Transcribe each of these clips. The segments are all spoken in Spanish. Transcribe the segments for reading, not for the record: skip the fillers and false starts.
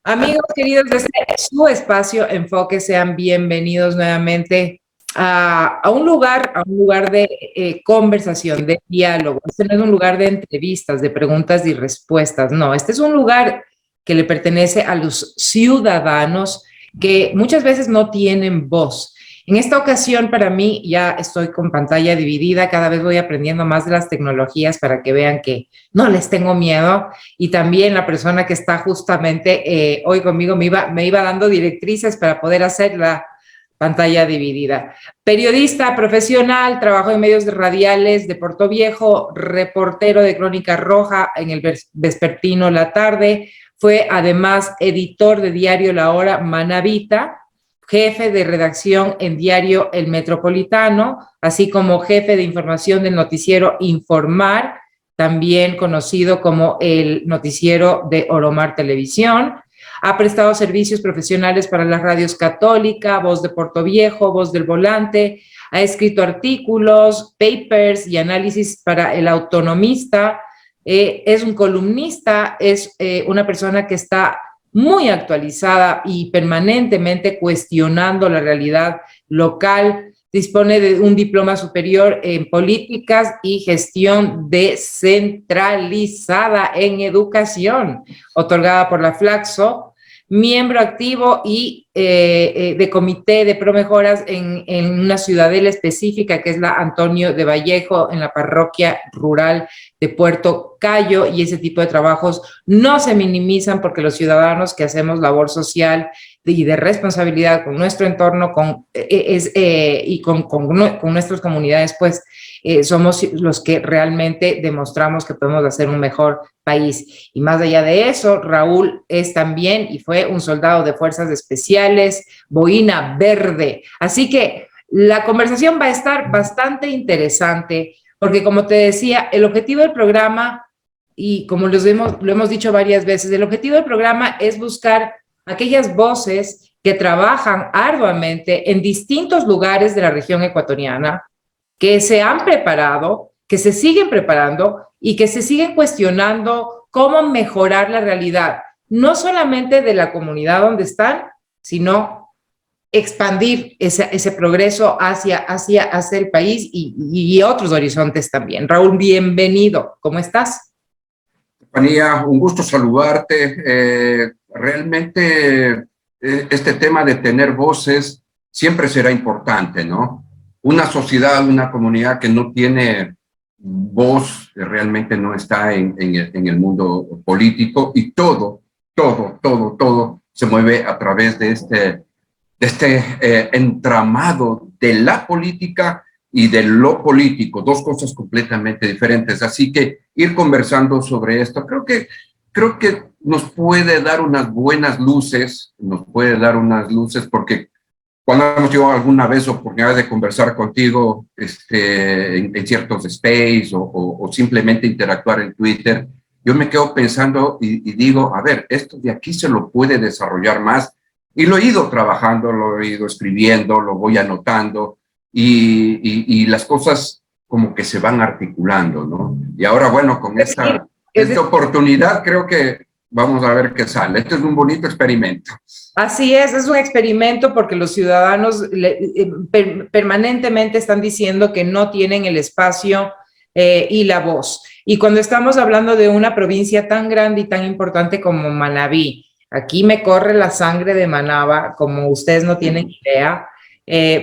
Amigos queridos de su espacio Enfoque, sean bienvenidos nuevamente a un lugar de conversación, de diálogo. Este no es un lugar de entrevistas, de preguntas y respuestas, no. Este es un lugar que le pertenece a los ciudadanos que muchas veces no tienen voz. En esta ocasión, para mí, ya estoy con pantalla dividida, cada vez voy aprendiendo más de las tecnologías para que vean que no les tengo miedo, y también la persona que está justamente hoy conmigo me iba dando directrices para poder hacer la pantalla dividida. Periodista profesional, trabajó en medios radiales de Portoviejo, reportero de Crónica Roja en el vespertino La Tarde, fue además editor de diario La Hora Manabita, jefe de redacción en diario El Metropolitano, así como jefe de información del noticiero Informar, también conocido como el noticiero de Oromar Televisión. Ha prestado servicios profesionales para las radios Católica, Voz de Portoviejo, Voz del Volante. Ha escrito artículos, papers y análisis para El Autonomista. Es un columnista, es una persona que está muy actualizada y permanentemente cuestionando la realidad local. Dispone de un diploma superior en políticas y gestión descentralizada en educación, otorgada por la Flaxo, miembro activo y de comité de promejoras en una ciudadela específica que es la Antonio de Vallejo, en la parroquia rural de Puerto Cayo, y ese tipo de trabajos no se minimizan porque los ciudadanos que hacemos labor social y de responsabilidad con nuestro entorno y con nuestras comunidades, pues somos los que realmente demostramos que podemos hacer un mejor país. Y más allá de eso, Raúl es también y fue un soldado de fuerzas especiales, boina verde. Así que la conversación va a estar bastante interesante porque, como te decía, el objetivo del programa, y como lo hemos dicho varias veces, el objetivo del programa es buscar aquellas voces que trabajan arduamente en distintos lugares de la región ecuatoriana, que se han preparado, que se siguen preparando y que se siguen cuestionando cómo mejorar la realidad, no solamente de la comunidad donde están, sino expandir ese progreso hacia el país y otros horizontes también. Raúl, bienvenido. ¿Cómo estás? Estefanía, un gusto saludarte. Realmente este tema de tener voces siempre será importante, ¿no? Una sociedad, una comunidad que no tiene voz realmente no está en el mundo político, y todo se mueve a través de este entramado de la política y de lo político, dos cosas completamente diferentes. Así que ir conversando sobre esto, creo que nos puede dar unas buenas luces, porque cuando hemos tenido alguna vez oportunidad de conversar contigo en ciertos space o simplemente interactuar en Twitter, yo me quedo pensando y digo, a ver, esto de aquí se lo puede desarrollar más, y lo he ido trabajando, lo he ido escribiendo, lo voy anotando, y las cosas como que se van articulando, ¿no? Y ahora, bueno, con esta oportunidad creo que vamos a ver qué sale. Este es un bonito experimento. Así es un experimento porque los ciudadanos permanentemente están diciendo que no tienen el espacio y la voz. Y cuando estamos hablando de una provincia tan grande y tan importante como Manabí, aquí me corre la sangre de Manaba, como ustedes no tienen idea.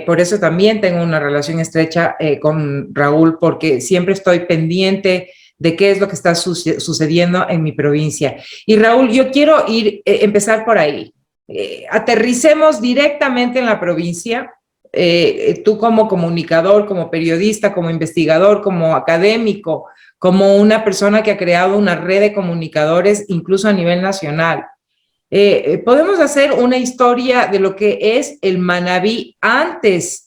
Por eso también tengo una relación estrecha con Raúl, porque siempre estoy pendiente de qué es lo que está sucediendo en mi provincia. Y Raúl, yo quiero empezar por ahí. Aterricemos directamente en la provincia. Tú como comunicador, como periodista, como investigador, como académico, como una persona que ha creado una red de comunicadores incluso a nivel nacional. Podemos hacer una historia de lo que es el Manabí antes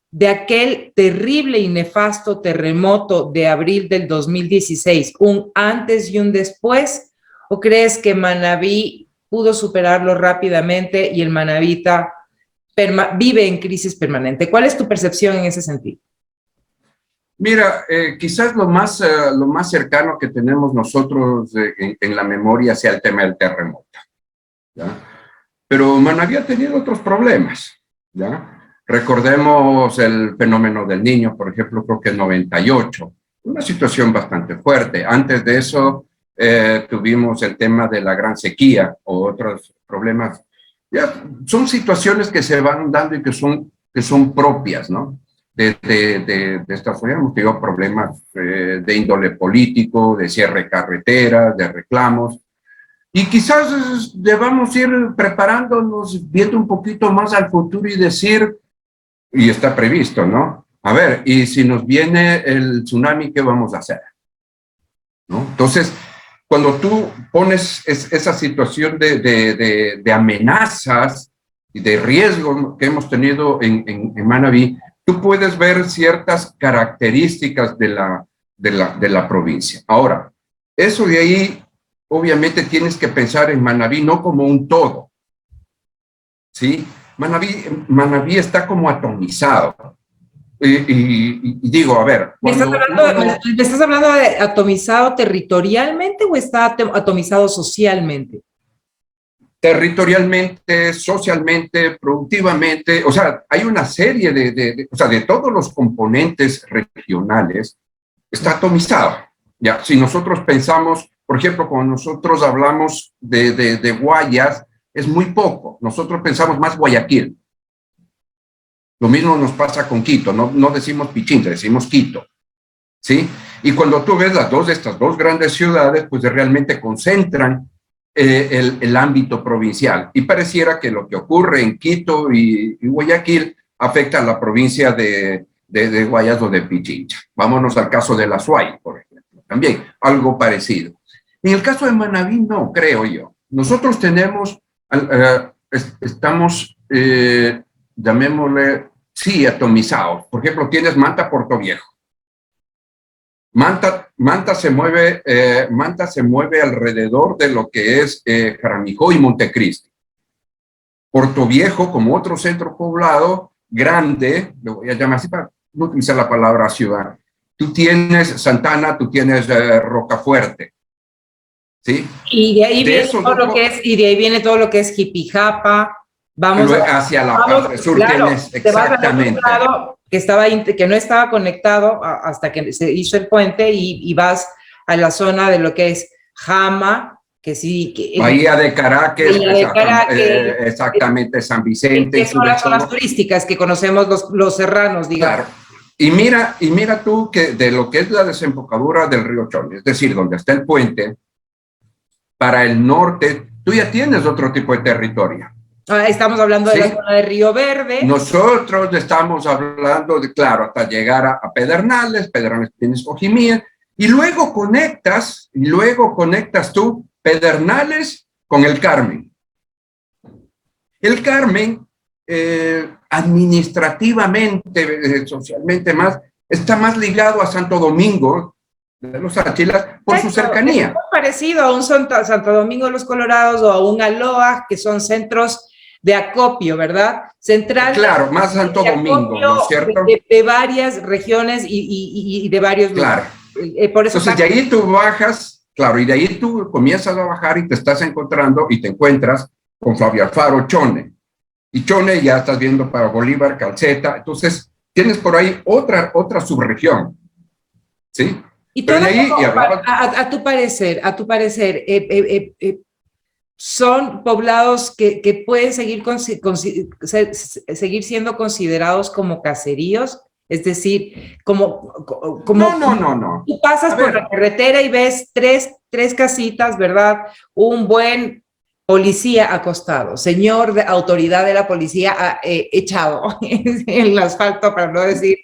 de aquel terrible y nefasto terremoto de abril del 2016, un antes y un después, ¿o crees que Manabí pudo superarlo rápidamente y el manabita vive en crisis permanente? ¿Cuál es tu percepción en ese sentido? Mira, quizás lo más cercano que tenemos nosotros en la memoria sea el tema del terremoto, ¿ya? Pero Manabí ha tenido otros problemas, ¿ya? Recordemos el fenómeno del Niño, por ejemplo, creo que en 98, una situación bastante fuerte. Antes de eso tuvimos el tema de la gran sequía o otros problemas. Ya, son situaciones que se van dando y que son propias, ¿no? De esta zona. Hemos tenido problemas de índole político, de cierre de carreteras, de reclamos, y quizás debamos ir preparándonos, viendo un poquito más al futuro y decir, y está previsto, ¿no? A ver, y si nos viene el tsunami, ¿qué vamos a hacer? ¿No? Entonces, cuando tú pones esa situación de amenazas y de riesgo que hemos tenido en Manabí, tú puedes ver ciertas características de la provincia. Ahora, eso de ahí, obviamente tienes que pensar en Manabí no como un todo, ¿sí? Manabí está como atomizado. Y digo, a ver... ¿Me estás hablando de atomizado territorialmente o está atomizado socialmente? Territorialmente, socialmente, productivamente, o sea, hay una serie o sea, de todos los componentes regionales, está atomizado. Ya, si nosotros pensamos, por ejemplo, cuando nosotros hablamos de Guayas, es muy poco. Nosotros pensamos más Guayaquil. Lo mismo nos pasa con Quito, no decimos Pichincha, decimos Quito, ¿sí? Y cuando tú ves estas dos grandes ciudades, pues realmente concentran el ámbito provincial. Y pareciera que lo que ocurre en Quito y Guayaquil afecta a la provincia de Guayas o de Pichincha. Vámonos al caso de la Suay, por ejemplo, también algo parecido. En el caso de Manabí, no, creo yo. Nosotros tenemos, estamos... llamémosle, sí, atomizados. Por ejemplo, tienes Manta, Puerto Viejo. Manta se mueve alrededor de lo que es Jaramijó y Montecristi. Puerto Viejo, como otro centro poblado grande, lo voy a llamar así para no utilizar la palabra ciudad. Tú tienes Santana, tú tienes Rocafuerte. ¿Sí? Y de ahí viene todo lo que es Jipijapa. Vamos hacia la parte sur, claro, tienes exactamente. Lado, que no estaba conectado hasta que se hizo el puente y vas a la zona de lo que es Jama, que sí. Bahía de Caracas, exactamente, San Vicente. Que son las zonas turísticas que conocemos los serranos, digamos. Claro. Y mira tú que de lo que es la desembocadura del río Chone, es decir, donde está el puente, para el norte, tú ya tienes otro tipo de territorio. Estamos hablando de la zona de Río Verde. Nosotros estamos hablando de, claro, hasta llegar a Pedernales tienes Ojimía, y luego conectas tú Pedernales con el Carmen. El Carmen, administrativamente, socialmente está más ligado a Santo Domingo de los Áchilas por su cercanía. Es muy parecido a un Santo Domingo de los Colorados o a un Aloha, que son centros de acopio, ¿verdad? Central. Claro, más Santo Domingo, ¿no es cierto? De varias regiones y de varios lugares. Claro. Por eso entonces, de ahí tú bajas, claro, y de ahí tú comienzas a bajar y te estás encontrando y te encuentras con Flavio Alfaro, Chone. Y Chone ya estás viendo para Bolívar, Calceta. Entonces, tienes por ahí otra subregión, ¿sí? Y todo ahí, a tu parecer, son poblados que pueden seguir siendo considerados como caseríos, es decir, como no. Tú pasas por la carretera y ves tres casitas, ¿verdad? Un buen policía acostado, señor de autoridad de la policía echado en el asfalto, para no decir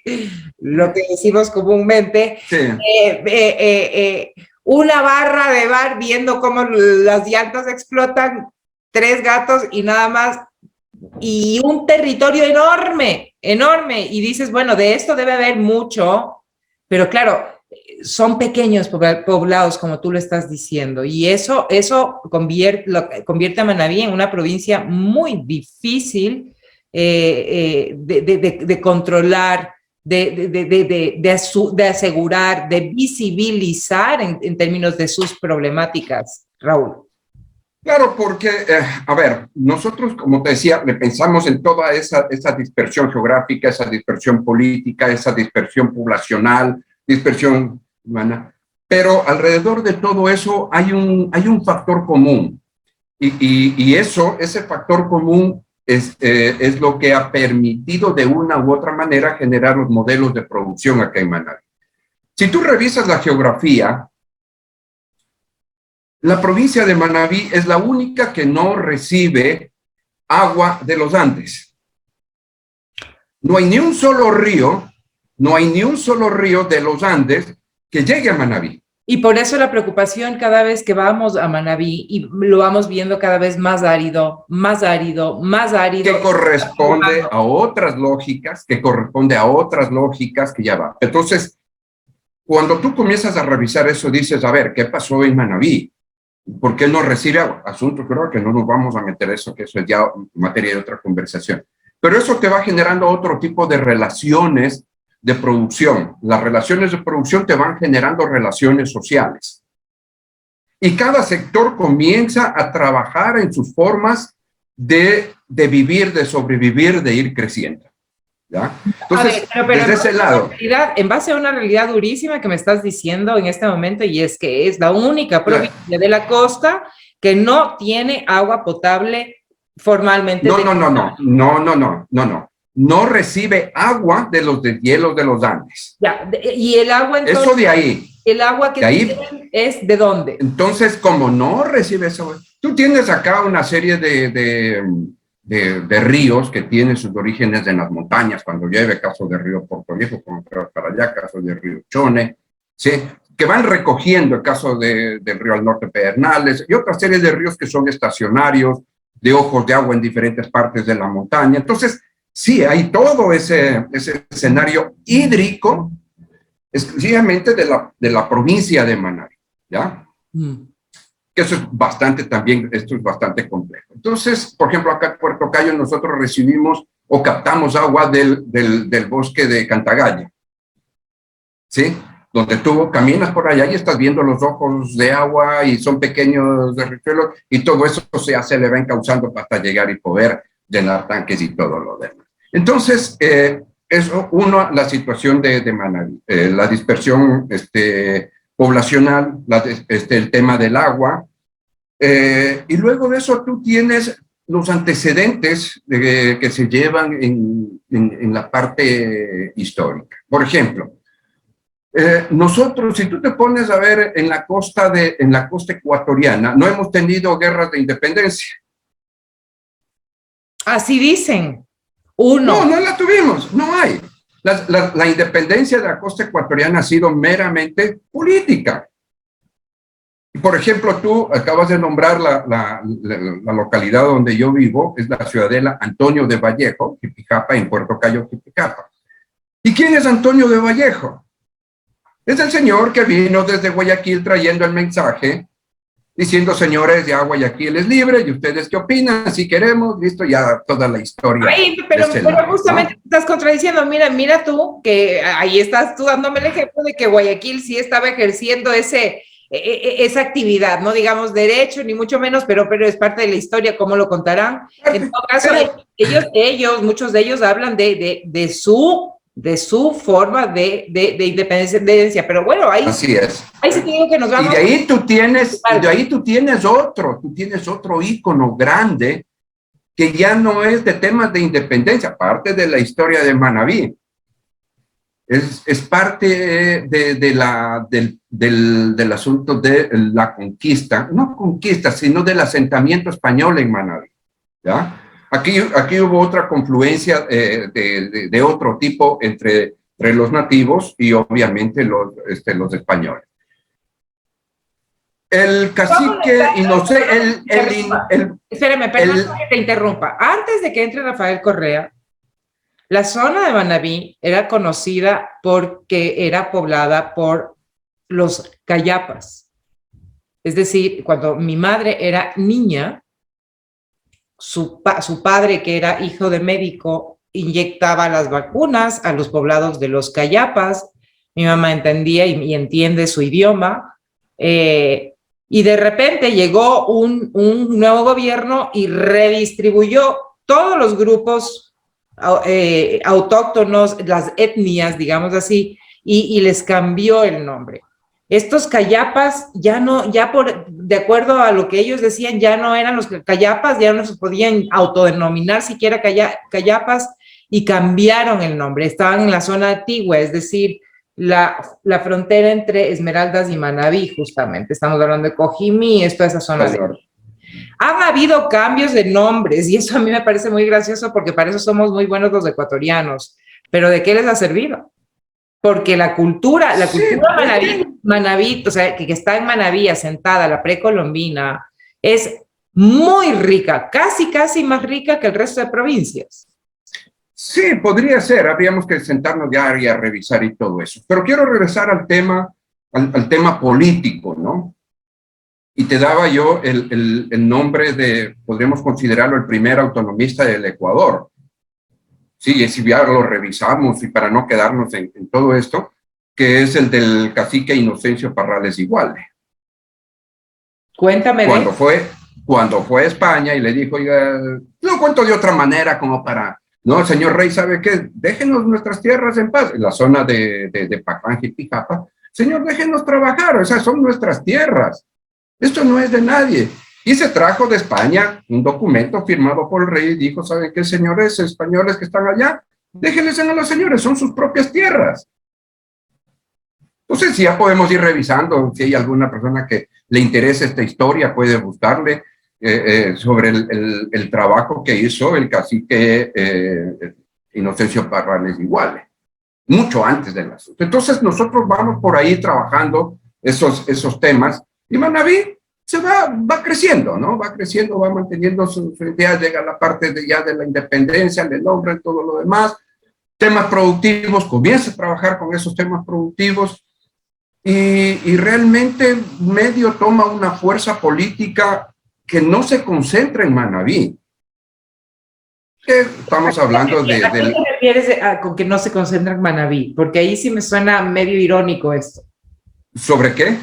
lo que decimos comúnmente. Sí. Una barra de bar viendo cómo las llantas explotan, 3 gatos y nada más, y un territorio enorme, y dices, bueno, de esto debe haber mucho, pero claro, son pequeños poblados, como tú lo estás diciendo, y eso convierte a Manabí en una provincia muy difícil de controlar de asegurar, de visibilizar en términos de sus problemáticas, Raúl? Claro, porque, a ver, nosotros, como te decía, le pensamos en toda esa dispersión geográfica, esa dispersión política, esa dispersión poblacional, dispersión humana, pero alrededor de todo eso hay un factor común. Y ese factor común es lo que ha permitido de una u otra manera generar los modelos de producción acá en Manabí. Si tú revisas la geografía, la provincia de Manabí es la única que no recibe agua de los Andes. No hay ni un solo río, no hay ni un solo río de los Andes que llegue a Manabí. Y por eso la preocupación cada vez que vamos a Manabí y lo vamos viendo cada vez más árido, más árido, más árido. Que corresponde a otras lógicas, que ya va. Entonces, cuando tú comienzas a revisar eso, dices, a ver, ¿qué pasó en Manabí? ¿Por qué no recibe agua? Asunto, creo que no nos vamos a meter eso, que eso es ya materia de otra conversación. Pero eso te va generando otro tipo de relaciones de producción. Las relaciones de producción te van generando relaciones sociales. Y cada sector comienza a trabajar en sus formas de vivir, de sobrevivir, de ir creciendo. ¿Ya? Entonces, pero desde ese lado. En base a una realidad durísima que me estás diciendo en este momento, y es que es la única provincia de la costa que no tiene agua potable formalmente. No recibe agua de los deshielos de los Andes. Ya, y el agua entonces. Eso de ahí. El agua que tienen es ¿de dónde? Entonces, como no recibe eso, tú tienes acá una serie de ríos que tienen sus orígenes en las montañas, cuando llueve, caso de río Puerto Viejo, como para allá, caso de río Chone, ¿sí? Que van recogiendo el caso del río al norte Pedernales y otra serie de ríos que son estacionarios, de ojos de agua en diferentes partes de la montaña. Entonces, sí, hay todo ese escenario hídrico exclusivamente de la provincia de Manabí, ¿ya? Que eso es bastante también, esto es bastante complejo. Entonces, por ejemplo, acá en Puerto Cayo nosotros recibimos o captamos agua del bosque de Cantagalla, ¿sí? Donde tú caminas por allá y estás viendo los ojos de agua y son pequeños derriteros y todo eso se le va encauzando hasta llegar y poder llenar tanques y todo lo demás. Entonces, eso, uno, la situación de Manabí, la dispersión poblacional, el tema del agua, y luego de eso tú tienes los antecedentes que se llevan en la parte histórica. Por ejemplo, nosotros, si tú te pones a ver en la costa ecuatoriana, no hemos tenido guerras de independencia. Así dicen. No la tuvimos, no hay. La independencia de la costa ecuatoriana ha sido meramente política. Por ejemplo, tú acabas de nombrar la localidad donde yo vivo, es la ciudadela Antonio de Vallejo, Jipijapa, en Puerto Cayo, Jipijapa. ¿Y quién es Antonio de Vallejo? Es el señor que vino desde Guayaquil trayendo el mensaje, diciendo, señores, ya Guayaquil es libre, ¿y ustedes qué opinan? Si queremos, listo, ya toda la historia. Ay, pero justamente, ¿no? Estás contradiciendo, mira tú, que ahí estás tú dándome el ejemplo de que Guayaquil sí estaba ejerciendo esa actividad, no digamos derecho, ni mucho menos, pero es parte de la historia, ¿cómo lo contarán? En todo caso, muchos de ellos hablan de su forma de independencia, pero bueno, ahí, así es. Ahí sí te digo que nos vamos. Y de ahí tú tienes otro ícono grande que ya no es de temas de independencia, parte de la historia de Manabí. Es parte del asunto de la conquista, no conquista, sino del asentamiento español en Manabí, ¿ya? Aquí hubo otra confluencia de otro tipo entre los nativos y obviamente los españoles. El cacique, y no sé, Espérame, perdón que te interrumpa. Antes de que entre Rafael Correa, la zona de Manabí era conocida porque era poblada por los cayapas. Es decir, cuando mi madre era niña, su padre, que era hijo de médico, inyectaba las vacunas a los poblados de los Cayapas. Mi mamá entendía y entiende su idioma. Y de repente llegó un nuevo gobierno y redistribuyó todos los grupos autóctonos, las etnias, digamos así, y les cambió el nombre. Estos cayapas ya no, de acuerdo a lo que ellos decían, ya no eran los cayapas, ya no se podían autodenominar siquiera cayapas, y cambiaron el nombre. Estaban en la zona antigua, es decir, la frontera entre Esmeraldas y Manabí, justamente. Estamos hablando de Cojimí, toda esa zona. Han habido cambios de nombres y eso a mí me parece muy gracioso porque para eso somos muy buenos los ecuatorianos. Pero ¿de qué les ha servido? Porque la cultura manabí, o sea, que está en Manabí, asentada, la precolombina, es muy rica, casi más rica que el resto de provincias. Sí, podría ser, habríamos que sentarnos ya y a revisar y todo eso. Pero quiero regresar al tema político, ¿no? Y te daba yo el nombre de, podríamos considerarlo el primer autonomista del Ecuador. Sí, y si ya lo revisamos y para no quedarnos en todo esto, que es el del cacique Inocencio Parrales Iguale. Cuéntame. Cuando fue a España y le dijo, oiga, lo cuento de otra manera como para, no, señor rey, ¿sabe qué? Déjenos nuestras tierras en paz, en la zona de Pacanje y Pijapa. Señor, déjenos trabajar, o sea, son nuestras tierras. Esto no es de nadie. Y se trajo de España un documento firmado por el rey y dijo, ¿saben qué, señores españoles que están allá? Déjenles a los señores, son sus propias tierras. Entonces, ya podemos ir revisando, si hay alguna persona que le interese esta historia, puede buscarle sobre el trabajo que hizo el cacique Inocencio Parrales Iguale, mucho antes del asunto. Entonces, nosotros vamos por ahí trabajando esos temas y Manabí se va creciendo, ¿no? Va creciendo, va manteniendo sus ideas, llega a la parte de la independencia, le nombran todo lo demás, temas productivos, comienza a trabajar con esos temas productivos y realmente medio toma una fuerza política que no se concentra en Manabí. Estamos hablando de... ¿A qué te refieres con que no se concentra en Manabí? Porque ahí sí me suena medio irónico esto. ¿Sobre qué?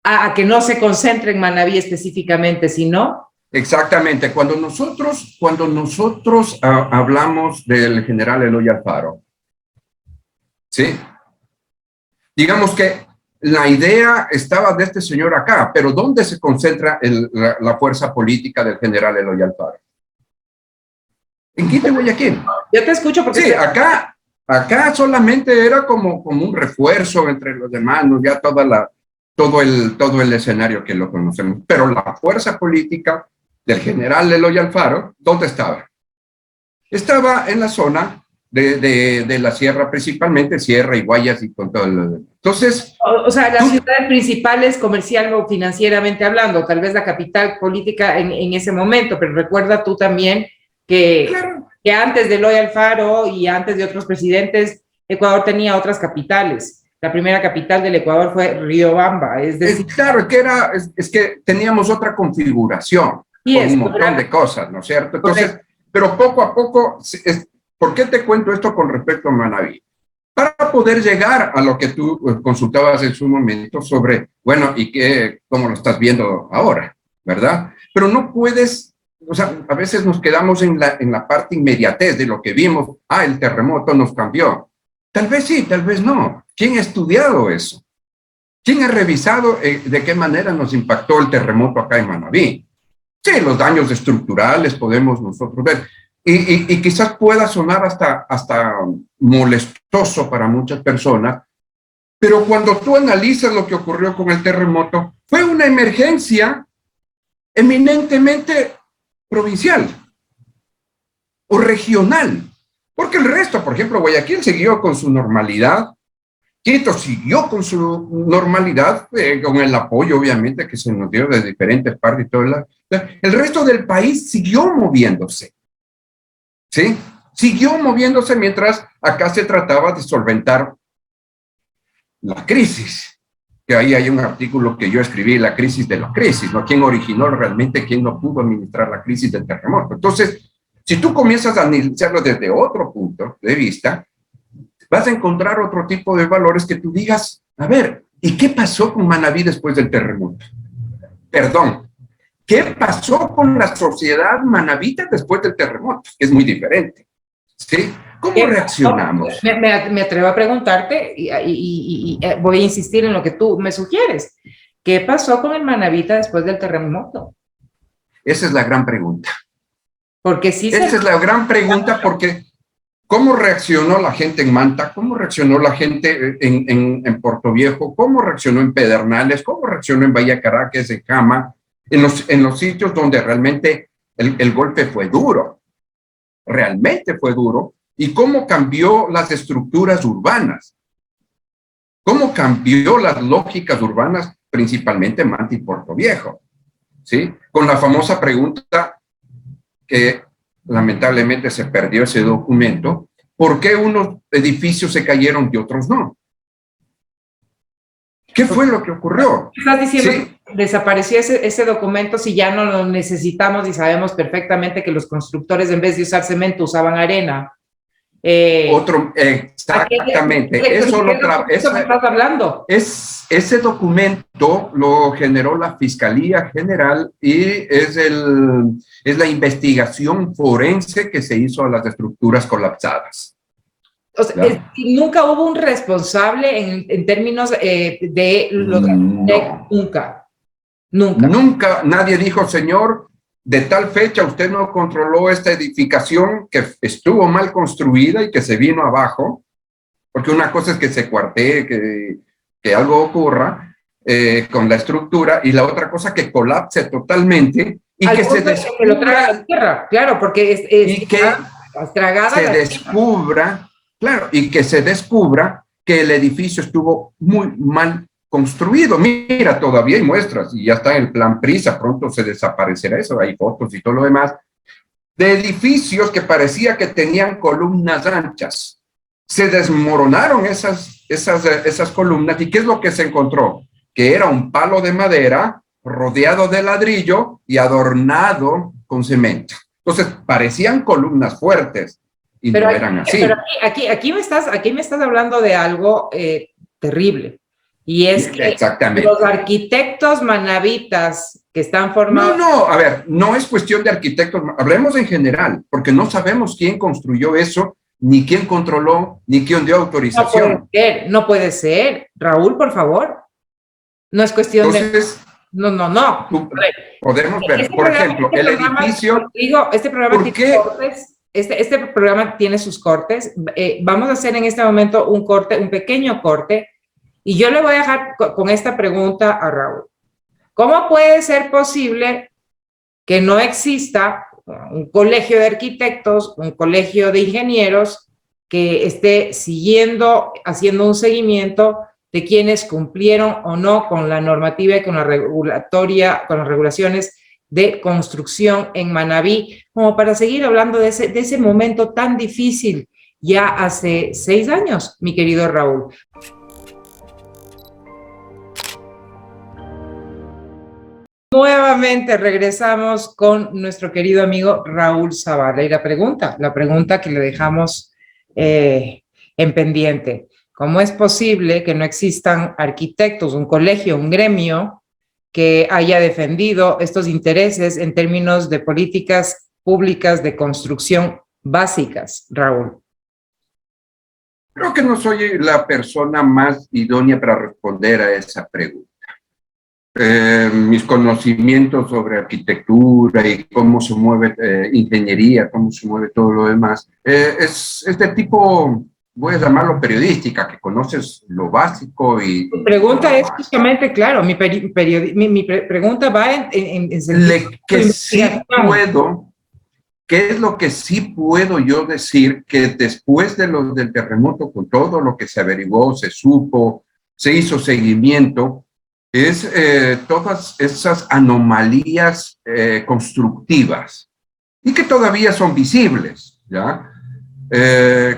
A que no se concentre en Manabí específicamente, sino... Exactamente. Cuando nosotros hablamos del general Eloy Alfaro, ¿sí? Digamos que la idea estaba de este señor acá, pero ¿dónde se concentra la fuerza política del general Eloy Alfaro? En Quito y Guayaquil. Yo te escucho porque... Sí, acá solamente era como un refuerzo entre los demás, ¿no? Ya todo el escenario que lo conocemos. Pero la fuerza política del general Eloy Alfaro, ¿dónde estaba? Estaba en la zona de la sierra, principalmente Sierra y Guayas y con todo lo... Entonces... O sea, las ciudades principales comercial o financieramente hablando, tal vez la capital política en ese momento, pero recuerda tú también que, claro, que antes de Eloy Alfaro y antes de otros presidentes, Ecuador tenía otras capitales. La primera capital del Ecuador fue Riobamba, es decir... Claro, es que teníamos otra configuración, con un montón de cosas, ¿no es cierto? Entonces, pero poco a poco, ¿por qué te cuento esto con respecto a Manabí? Para poder llegar a lo que tú consultabas en su momento sobre, bueno, ¿y cómo lo estás viendo ahora? ¿Verdad? Pero no puedes, o sea, a veces nos quedamos en la parte inmediatez de lo que vimos. Ah, el terremoto nos cambió. Tal vez sí, tal vez no. ¿Quién ha estudiado eso? ¿Quién ha revisado de qué manera nos impactó el terremoto acá en Manabí? Sí, los daños estructurales podemos nosotros ver. Y quizás pueda sonar hasta molestoso para muchas personas, pero cuando tú analizas lo que ocurrió con el terremoto, fue una emergencia eminentemente provincial o regional, porque el resto, por ejemplo, Guayaquil siguió con su normalidad, Quito siguió con su normalidad, con el apoyo, obviamente, que se nos dio de diferentes partes y todo. El resto del país siguió moviéndose, ¿sí? Siguió moviéndose mientras acá se trataba de solventar la crisis. Que ahí hay un artículo que yo escribí, la crisis de la crisis, ¿no? ¿Quién originó realmente, quién no pudo administrar la crisis del terremoto? Entonces, Si tú comienzas a analizarlo desde otro punto de vista, vas a encontrar otro tipo de valores que tú digas, a ver, ¿y qué pasó con Manabí después del terremoto? Perdón, ¿qué pasó con la sociedad manabita después del terremoto? Que es muy diferente, ¿sí? ¿Cómo reaccionamos? Me atrevo a preguntarte voy a insistir en lo que tú me sugieres. ¿Qué pasó con el Manabita después del terremoto? Esa es la gran pregunta. Porque sí Esa es la gran pregunta porque ¿cómo reaccionó la gente en Manta? ¿Cómo reaccionó la gente en Puerto Viejo? ¿Cómo reaccionó en Pedernales? ¿Cómo reaccionó en Bahía Caracas, en Jama? En los sitios donde realmente el golpe fue duro. Realmente fue duro. ¿Y cómo cambió las estructuras urbanas? ¿Cómo cambió las lógicas urbanas, principalmente en Manta y Puerto Viejo? ¿Sí? Con la famosa pregunta que lamentablemente se perdió ese documento, ¿por qué unos edificios se cayeron y otros no? ¿Qué fue lo que ocurrió? Estás diciendo ¿Sí? que desapareció ese documento si ya no lo necesitamos y sabemos perfectamente que los constructores en vez de usar cemento usaban arena. Exactamente. ¿Qué estás hablando? Ese documento lo generó la Fiscalía General y es la investigación forense que se hizo a las estructuras colapsadas. O sea, nunca hubo un responsable en términos de los no. Nunca nadie dijo, señor, de tal fecha usted no controló esta edificación que estuvo mal construida y que se vino abajo, porque una cosa es que se cuartee, que algo ocurra con la estructura, y la otra cosa que colapse totalmente y que se descubra, que lo traga la tierra, claro, porque y que se descubra, claro, y que se descubra que el edificio estuvo muy mal construido. Mira, todavía hay muestras y ya está en el plan PRISA, pronto se desaparecerá eso, hay fotos y todo lo demás, de edificios que parecía que tenían columnas anchas. Se desmoronaron esas columnas, ¿y qué es lo que se encontró? Que era un palo de madera rodeado de ladrillo y adornado con cemento. Entonces, parecían columnas fuertes y pero no eran así. Pero aquí me estás hablando de algo terrible. Y es que los arquitectos manabitas que están formados... No, a ver, no es cuestión de arquitectos, hablemos en general, porque no sabemos quién construyó eso, ni quién controló, ni quién dio autorización. No puede ser. Raúl, por favor. No es cuestión Entonces, de... No. Podemos ver, por ejemplo, el edificio... Digo, este programa tiene cortes. Este programa tiene sus cortes. Vamos a hacer en este momento un pequeño corte. Y yo le voy a dejar con esta pregunta a Raúl. ¿Cómo puede ser posible que no exista un colegio de arquitectos, un colegio de ingenieros que esté haciendo un seguimiento de quienes cumplieron o no con la normativa y con la con las regulaciones de construcción en Manabí, como para seguir hablando de ese momento tan difícil ya hace 6 años, mi querido Raúl? Nuevamente regresamos con nuestro querido amigo Raúl Zavala. Y la pregunta que le dejamos en pendiente: ¿cómo es posible que no existan arquitectos, un colegio, un gremio que haya defendido estos intereses en términos de políticas públicas de construcción básicas, Raúl? Creo que no soy la persona más idónea para responder a esa pregunta. Mis conocimientos sobre arquitectura y cómo se mueve ingeniería, cómo se mueve todo lo demás, es de tipo, voy a llamarlo periodística, que conoces lo básico y... Mi pregunta es justamente, claro, mi pregunta va en sentido que sí puedo, ¿qué es lo que sí puedo yo decir? Que después del terremoto, con todo lo que se averiguó, se supo, se hizo seguimiento, es todas esas anomalías constructivas y que todavía son visibles, ¿ya?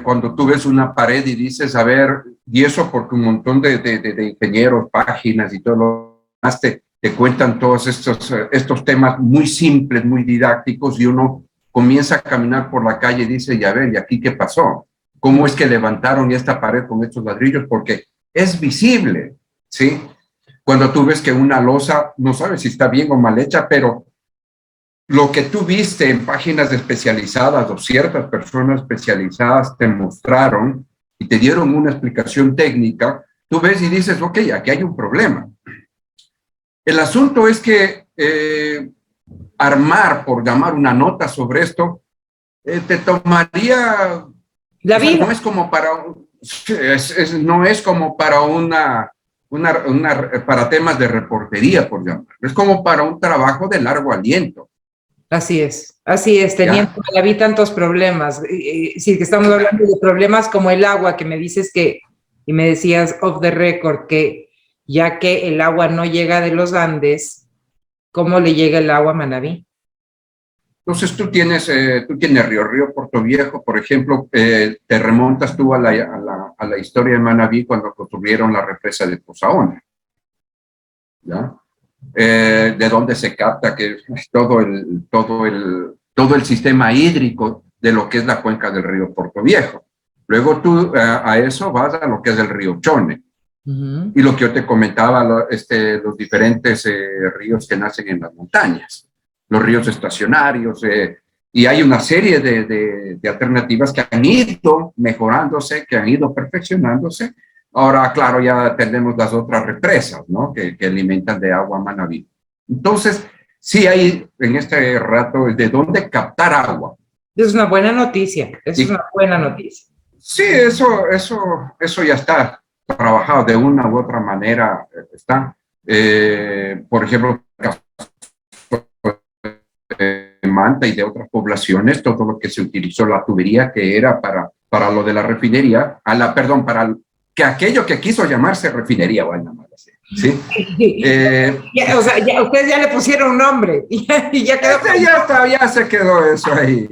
Cuando tú ves una pared y dices, a ver, y eso porque un montón de ingenieros, páginas y todo lo demás te cuentan todos estos temas muy simples, muy didácticos, y uno comienza a caminar por la calle y dice, ya ver, ¿y aquí qué pasó? ¿Cómo es que levantaron esta pared con estos ladrillos? Porque es visible, ¿sí? Cuando tú ves que una losa, no sabes si está bien o mal hecha, pero lo que tú viste en páginas especializadas o ciertas personas especializadas te mostraron y te dieron una explicación técnica, tú ves y dices, ok, aquí hay un problema. El asunto es que armar, por llamar una nota sobre esto, te tomaría... La vida. No es como para... no es como para para temas de reportería, por llamar. Es como para un trabajo de largo aliento. Así es, teniendo la vida tantos problemas. Sí, que estamos hablando de problemas como el agua, que me dices que, y me decías off the record, que ya que el agua no llega de los Andes, ¿cómo le llega el agua a Manabí? Entonces tú tienes Río Portoviejo, por ejemplo, te remontas tú a la historia de Manabí cuando construyeron la represa de Posaona, ¿ya? De donde se capta que todo el sistema hídrico de lo que es la cuenca del río Portoviejo. Luego tú a eso vas a lo que es el río Chone. Y lo que yo te comentaba, los diferentes ríos que nacen en las montañas, los ríos estacionarios, y hay una serie de alternativas que han ido mejorándose, que han ido perfeccionándose. Ahora, claro, ya tenemos las otras represas, ¿no? Que alimentan de agua Manabí. Entonces, sí hay en este rato de dónde captar agua. Es una buena noticia, es una buena noticia. Sí, eso ya está trabajado de una u otra manera. Está, por ejemplo, Manta y de otras poblaciones, todo lo que se utilizó, la tubería que era para lo de la refinería, para que aquello que quiso llamarse refinería, bueno, así, ¿sí? O sea, ustedes ya le pusieron un nombre y ya quedó. Ya se quedó eso ahí.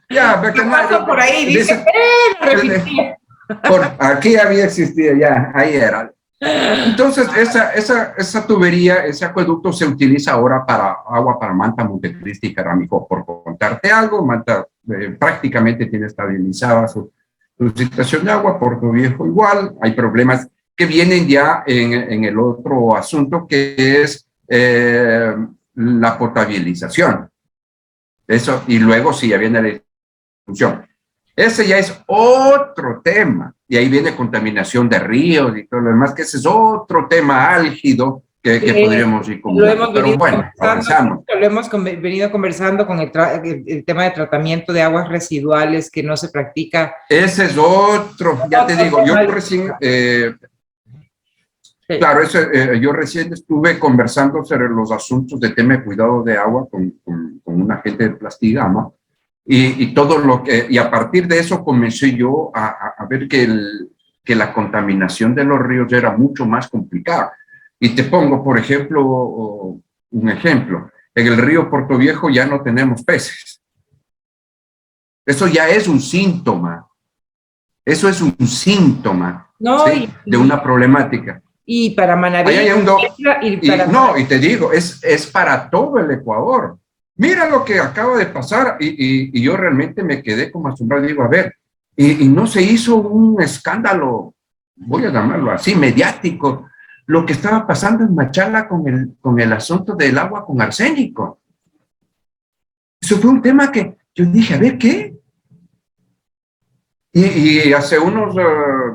Ya, pasó por ahí, dice, refinería. Aquí había existido, ya, ahí era. Entonces, esa tubería, ese acueducto se utiliza ahora para agua para Manta, Montecristi y Caramicó. Por contarte algo, Manta prácticamente tiene estabilizada su situación de agua, Portoviejo igual, hay problemas que vienen ya en el otro asunto que es la potabilización. Eso, y luego sí, ya viene la distribución. Ese ya es otro tema, y ahí viene contaminación de ríos y todo lo demás, que ese es otro tema álgido que podríamos ir conversando. Pero bueno, avanzamos. Lo hemos venido conversando con el tema de tratamiento de aguas residuales que no se practica. Ese es otro, ya te digo, yo recién... Claro, yo recién estuve conversando sobre los asuntos de tema de cuidado de agua con un agente de Plastigama, y todo lo que, y a partir de eso comencé yo a ver que la contaminación de los ríos era mucho más complicada. Y te pongo, por ejemplo, un ejemplo. En el río Portoviejo ya no tenemos peces. Eso ya es un síntoma. Eso es un síntoma, no, ¿sí? De una problemática. Y para Manabí. Y te digo, es para todo el Ecuador. Mira lo que acaba de pasar, y yo realmente me quedé como asombrado. Digo, a ver, y no se hizo un escándalo, voy a llamarlo así, mediático, lo que estaba pasando en Machala con el asunto del agua con arsénico. Eso fue un tema que yo dije, a ver, ¿qué? Y hace unos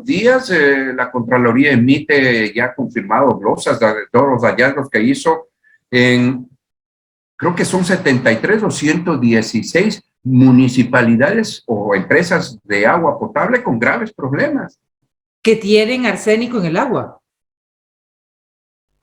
días la Contraloría emite ya confirmado glosas de todos los hallazgos que hizo en, creo que son 73 o 116 municipalidades o empresas de agua potable con graves problemas. Que tienen arsénico en el agua.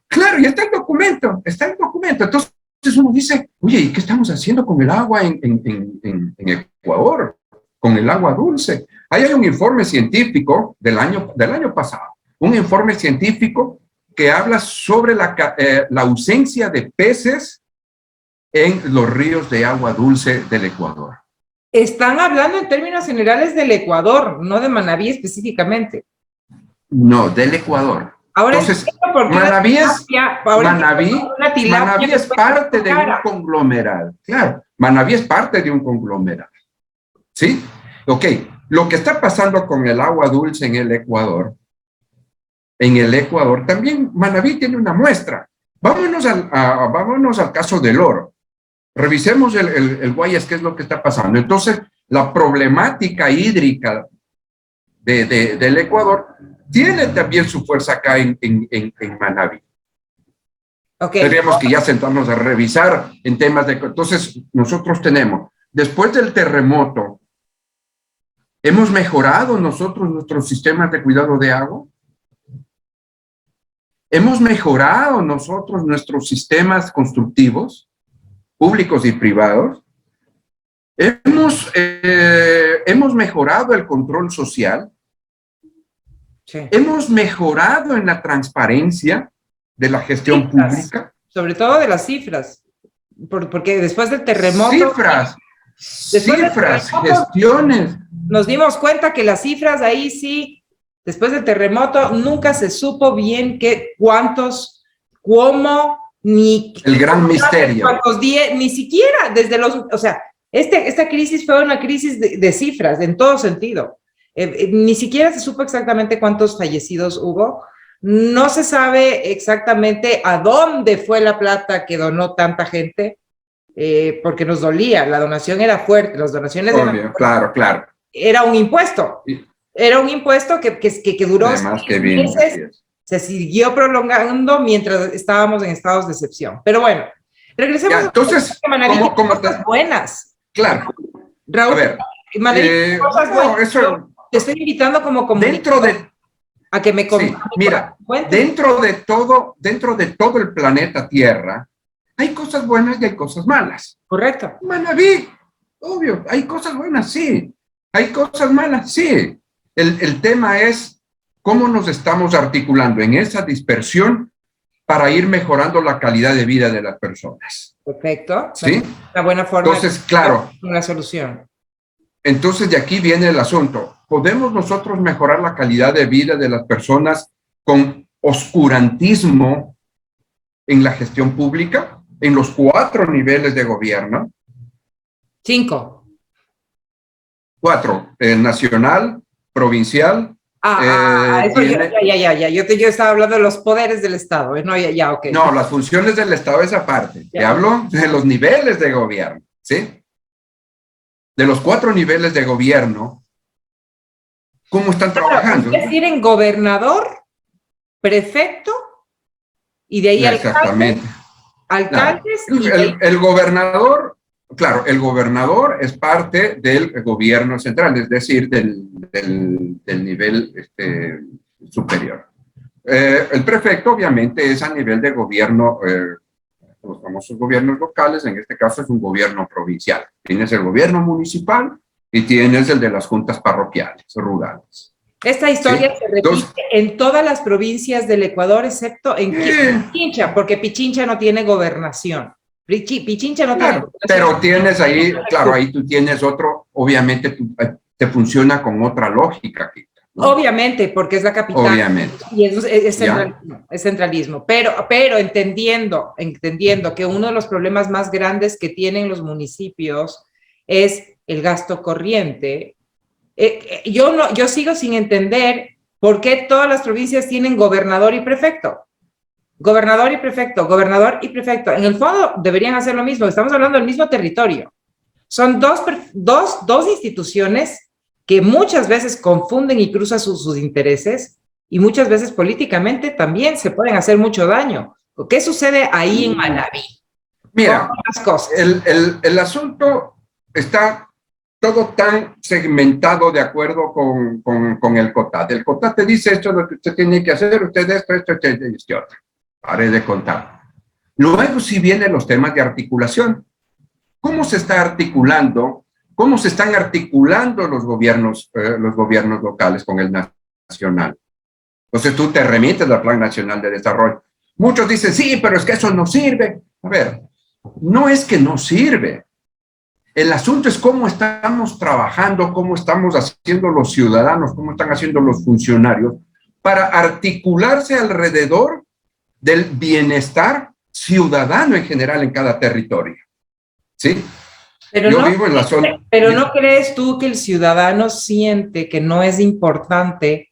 Claro, y está el documento, Entonces uno dice, oye, ¿y qué estamos haciendo con el agua en Ecuador? Con el agua dulce. Ahí hay un informe científico del año pasado, un informe científico que habla sobre la ausencia de peces en los ríos de agua dulce del Ecuador. Están hablando en términos generales del Ecuador, no de Manabí específicamente. No, del Ecuador. Ahora Entonces, entiendo por qué Manabí es parte de un conglomerado. Claro, Manabí es parte de un conglomerado. ¿Sí? Ok, lo que está pasando con el agua dulce en el Ecuador, también Manabí tiene una muestra. Vámonos al caso del oro. Revisemos el Guayas, qué es lo que está pasando. Entonces, la problemática hídrica del Ecuador tiene también su fuerza acá en Manabí. Okay. Tendríamos que ya sentarnos a revisar en temas de... Entonces, nosotros tenemos, después del terremoto, ¿hemos mejorado nosotros nuestros sistemas de cuidado de agua? ¿Hemos mejorado nosotros nuestros sistemas constructivos, públicos y privados? ¿Hemos mejorado el control social? Sí. ¿Hemos mejorado en la transparencia de la gestión pública? Sobre todo de las cifras, porque después del terremoto... Cifras, gestiones. Nos dimos cuenta que las cifras ahí sí, después del terremoto, nunca se supo bien cuántos, cómo, ni... El gran misterio. Cuántos días, ni siquiera desde los... O sea, esta crisis fue una crisis de cifras, en todo sentido. Ni siquiera se supo exactamente cuántos fallecidos hubo. No se sabe exactamente a dónde fue la plata que donó tanta gente, porque nos dolía. La donación era fuerte, las donaciones... Obvio, claro. Era un impuesto. Era un impuesto que duró meses, se siguió prolongando mientras estábamos en estados de excepción. Pero bueno, regresemos entonces, a cosas buenas. Claro. Raúl, a ver, cosas buenas. Eso, te estoy invitando como dentro de a que me mira, dentro de todo el planeta Tierra hay cosas buenas y hay cosas malas. Correcto. Manabí, obvio, hay cosas buenas, sí. Hay cosas malas, sí. El tema es cómo nos estamos articulando en esa dispersión para ir mejorando la calidad de vida de las personas. Perfecto. ¿Sí? Una buena forma. Entonces, claro. Una solución. Entonces, de aquí viene el asunto. ¿Podemos nosotros mejorar la calidad de vida de las personas con oscurantismo en la gestión pública? En los 4 niveles de gobierno. 5. 4, nacional, provincial. Eso ya. Yo estaba hablando de los poderes del Estado. No, ok. No, las funciones del Estado es aparte. Te hablo de los niveles de gobierno, ¿sí? De los 4 niveles de gobierno, ¿cómo están trabajando? Ustedes tienen gobernador, prefecto, y de ahí exactamente. Alcaldes. El gobernador... Claro, el gobernador es parte del gobierno central, es decir, del nivel superior. El prefecto, obviamente, es a nivel de gobierno, los famosos gobiernos locales, en este caso es un gobierno provincial. Tienes el gobierno municipal y tienes el de las juntas parroquiales, rurales. Esta historia se repite en todas las provincias del Ecuador, excepto en Pichincha, porque Pichincha no tiene gobernación. Pichincha no tiene. Pero tienes ahí, claro, ahí tú tienes otro, obviamente te funciona con otra lógica. ¿No? Obviamente, porque es la capital. Obviamente. Y es centralismo. Pero entendiendo que uno de los problemas más grandes que tienen los municipios es el gasto corriente. Yo sigo sin entender por qué todas las provincias tienen gobernador y prefecto. Gobernador y prefecto. En el fondo deberían hacer lo mismo. Estamos hablando del mismo territorio. Son dos instituciones que muchas veces confunden y cruzan sus intereses y muchas veces políticamente también se pueden hacer mucho daño. ¿Qué sucede ahí en Manabí? Mira, el asunto está todo tan segmentado de acuerdo con el COTAD. El COTAD te dice esto es lo que usted tiene que hacer, usted esto, y otro. Paré de contar. Luego sí vienen los temas de articulación. ¿Cómo se está articulando? ¿Cómo se están articulando los gobiernos locales con el nacional? Entonces tú te remites al Plan Nacional de Desarrollo. Muchos dicen, sí, pero es que eso no sirve. A ver, no es que no sirve. El asunto es cómo estamos trabajando, cómo estamos haciendo los ciudadanos, cómo están haciendo los funcionarios para articularse alrededor del bienestar ciudadano en general en cada territorio. ¿Sí? Pero yo vivo en la zona. Pero ¿no crees tú que el ciudadano siente que no es importante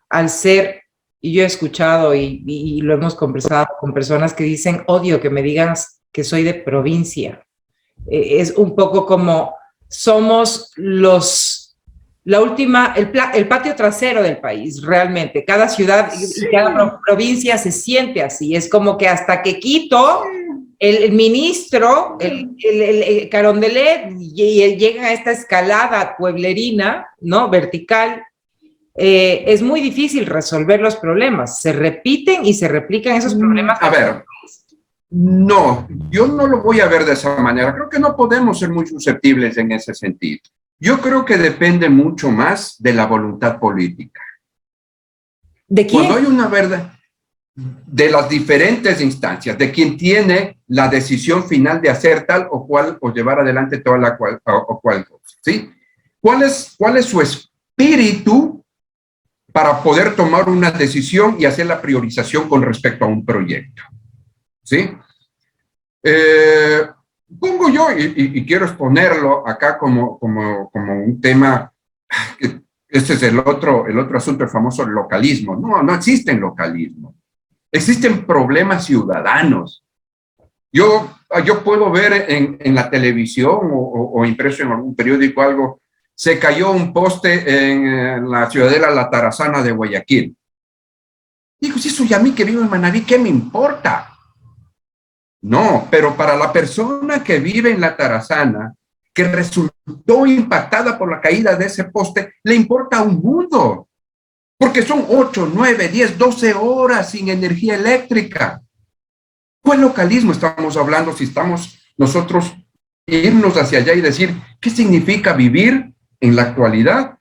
al ser, y yo he escuchado y lo hemos conversado con personas que dicen, odio que me digas que soy de provincia? Es un poco como somos el patio trasero del país, realmente. Cada ciudad y cada provincia se siente así. Es como que hasta que Quito, el ministro, el Carondelet, llega a esta escalada pueblerina, ¿no? Vertical. Es muy difícil resolver los problemas. Se repiten y se replican esos problemas. A ver, no, yo no lo voy a ver de esa manera. Creo que no podemos ser muy susceptibles en ese sentido. Yo creo que depende mucho más de la voluntad política. ¿De quién? Cuando hay una verdad, de las diferentes instancias, de quien tiene la decisión final de hacer tal o cual, o llevar adelante toda la cual cosa, ¿sí? ¿Cuál es su espíritu para poder tomar una decisión y hacer la priorización con respecto a un proyecto? ¿Sí? Pongo yo, y quiero exponerlo acá como un tema, este es el otro asunto, el famoso localismo. No existen localismo, existen problemas ciudadanos. Yo puedo ver en la televisión o impreso en algún periódico algo, se cayó un poste en la ciudadela La Tarazana de Guayaquil. Digo, si eso ya a mí que vivo en Manabí, ¿qué me importa? No, pero para la persona que vive en La Tarazana, que resultó impactada por la caída de ese poste, le importa un mundo, porque son 8, 9, 10, 12 horas sin energía eléctrica. ¿Cuál localismo estamos hablando si estamos nosotros irnos hacia allá y decir qué significa vivir en la actualidad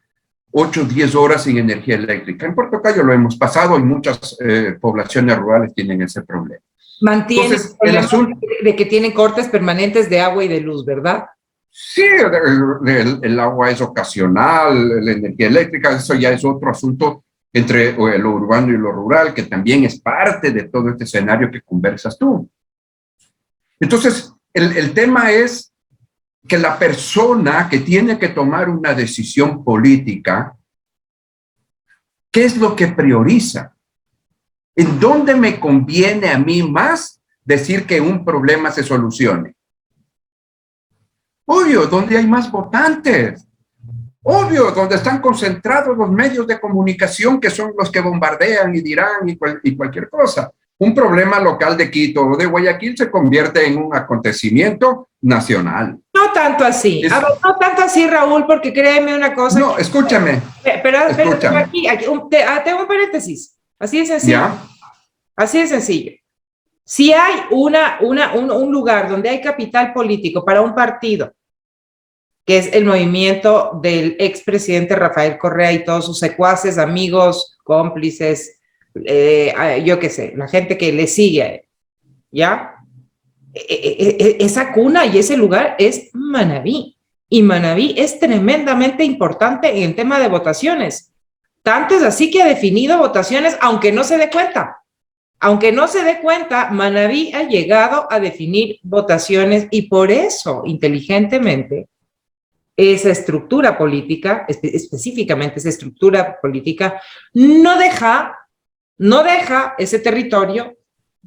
8, 10 horas sin energía eléctrica? En Puerto Cayo lo hemos pasado y muchas poblaciones rurales tienen ese problema. Mantiene el asunto de que tienen cortes permanentes de agua y de luz, ¿verdad? Sí, el agua es ocasional, la energía eléctrica, eso ya es otro asunto entre lo urbano y lo rural, que también es parte de todo este escenario que conversas tú. Entonces, el tema es que la persona que tiene que tomar una decisión política, ¿qué es lo que prioriza? ¿En dónde me conviene a mí más decir que un problema se solucione? Obvio, donde hay más votantes. Obvio, donde están concentrados los medios de comunicación que son los que bombardean y dirán y cualquier cosa. Un problema local de Quito o de Guayaquil se convierte en un acontecimiento nacional. No tanto así. No tanto así, Raúl, porque créeme una cosa. No, escúchame. Pero aquí tengo un paréntesis. Así de sencillo. ¿Ya? Así de sencillo. Si hay un lugar donde hay capital político para un partido, que es el movimiento del expresidente Rafael Correa y todos sus secuaces, amigos, cómplices, yo qué sé, la gente que le sigue a él, ¿ya? Esa cuna y ese lugar es Manabí. Y Manabí es tremendamente importante en el tema de votaciones. Tanto es así que ha definido votaciones, aunque no se dé cuenta. Aunque no se dé cuenta, Manabí ha llegado a definir votaciones y por eso, inteligentemente, esa estructura política, específicamente esa estructura política, no deja ese territorio,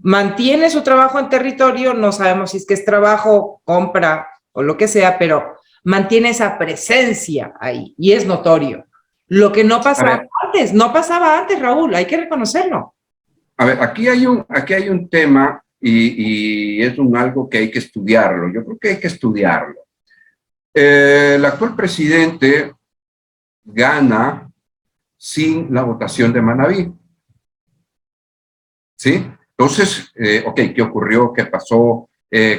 mantiene su trabajo en territorio, no sabemos si es que es trabajo, compra o lo que sea, pero mantiene esa presencia ahí y es notorio. Lo que no pasaba antes, Raúl, hay que reconocerlo. A ver, aquí hay un tema y es algo que hay que estudiarlo. Yo creo que hay que estudiarlo. El actual presidente gana sin la votación de Manabí. ¿Sí? Entonces, ¿qué ocurrió? ¿Qué pasó?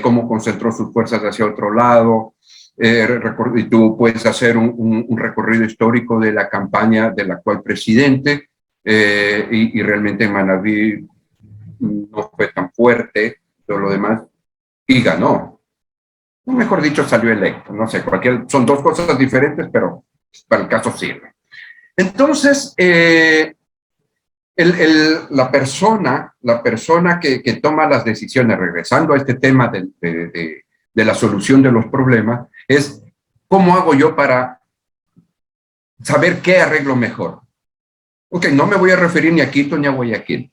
¿Cómo concentró sus fuerzas hacia otro lado? Y tú puedes hacer un recorrido histórico de la campaña del actual presidente y realmente en Manabí no fue tan fuerte, todo lo demás, y ganó. O mejor dicho, salió electo, no sé, son dos cosas diferentes, pero para el caso sirve. Entonces, la persona que toma las decisiones, regresando a este tema de la solución de los problemas, es ¿cómo hago yo para saber qué arreglo mejor? Ok, no me voy a referir ni a Quito ni a Guayaquil.